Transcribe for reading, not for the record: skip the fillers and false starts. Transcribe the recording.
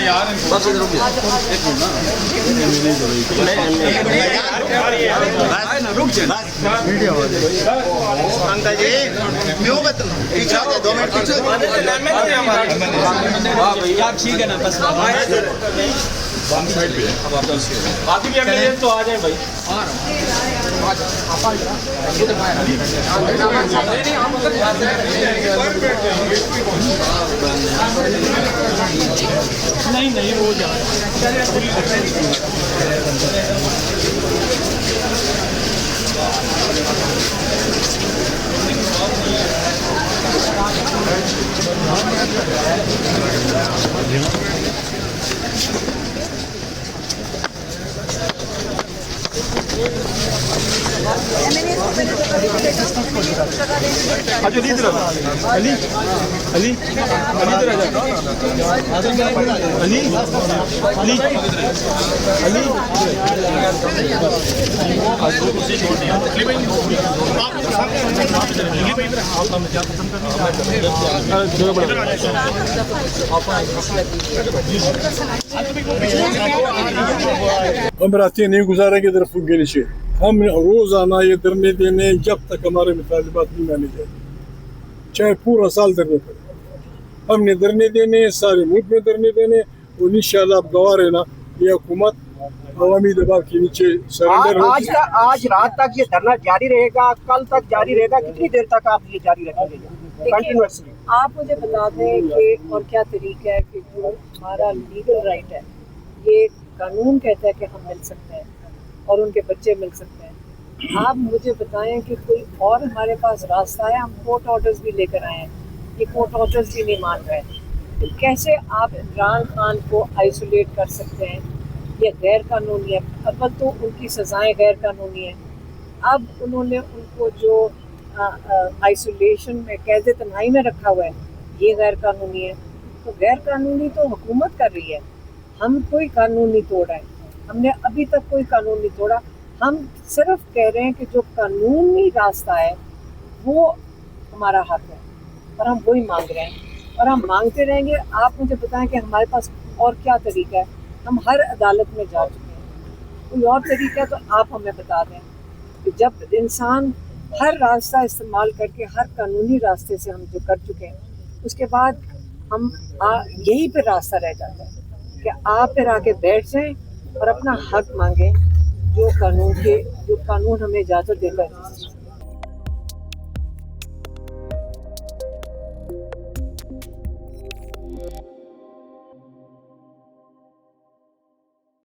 बस इधर रुक जा एक मिनट ना मीडिया अंकल जी क्यों मत पीछे आ जाओ 2 मिनट पीछे आप ठीक है ना बस साइड पे बाकी भी अगले तो आ जाए भाई नहीं नहीं वो जा अच्छा इधर अली अली अली इधर आ जा अली अली अली हम रास्ते नहीं गुजारेंगे इधर फूक के नीचे हम रोजाना ये धरने देने जब तक हमारे मुतालिबात नहीं माने जाए चाहे पूरा साल धरने पड़े हमने धरने देने सारे मुल्क में धरने देने और इंशाल्लाह आप गवाह रहना ये हुकूमत अवामी दबाव के नीचे सरेंडर होगी। आज रात तक ये धरना जारी रहेगा, कल तक जारी रहेगा, कितनी देर तक आप ये जारी रखेंगे कंटिन्यूअसली? आप मुझे बता दें कि और क्या तरीका है कि जो हमारा लीगल राइट है, ये कानून कहता है कि हम मिल सकते हैं और उनके बच्चे मिल सकते हैं। आप मुझे बताएं कि कोई और हमारे पास रास्ता है? हम कोर्ट ऑर्डर्स भी लेकर आए हैं, ये कोर्ट ऑर्डर्स भी नहीं मान रहे हैं, तो कैसे आप इमरान खान को आइसोलेट कर सकते हैं? ये गैर कानूनी है। अव्वल तो उनकी सज़ाएं गैर कानूनी है, अब उन्होंने उनको जो आइसोलेशन में कैद तन्हाई में रखा हुआ है ये गैर कानूनी है। तो गैर कानूनी तो हुकूमत कर रही है, हम कोई कानून नहीं तोड़ रहे हैं, हमने अभी तक कोई कानून नहीं तोड़ा। हम सिर्फ कह रहे हैं कि जो कानूनी रास्ता है वो हमारा हक है और हम वही मांग रहे हैं और हम मांगते रहेंगे। आप मुझे बताएं कि हमारे पास और क्या तरीका है? हम हर अदालत में जा चुके हैं, कोई और तरीका है तो आप हमें बता दें कि जब इंसान हर रास्ता इस्तेमाल करके हर कानूनी रास्ते से हम जो कर चुके हैं उसके बाद हम यही पे रास्ता रह जाता है कि आप फिर आके बैठ जाएं और अपना हक मांगें जो कानून हमें इजाज़त देता है।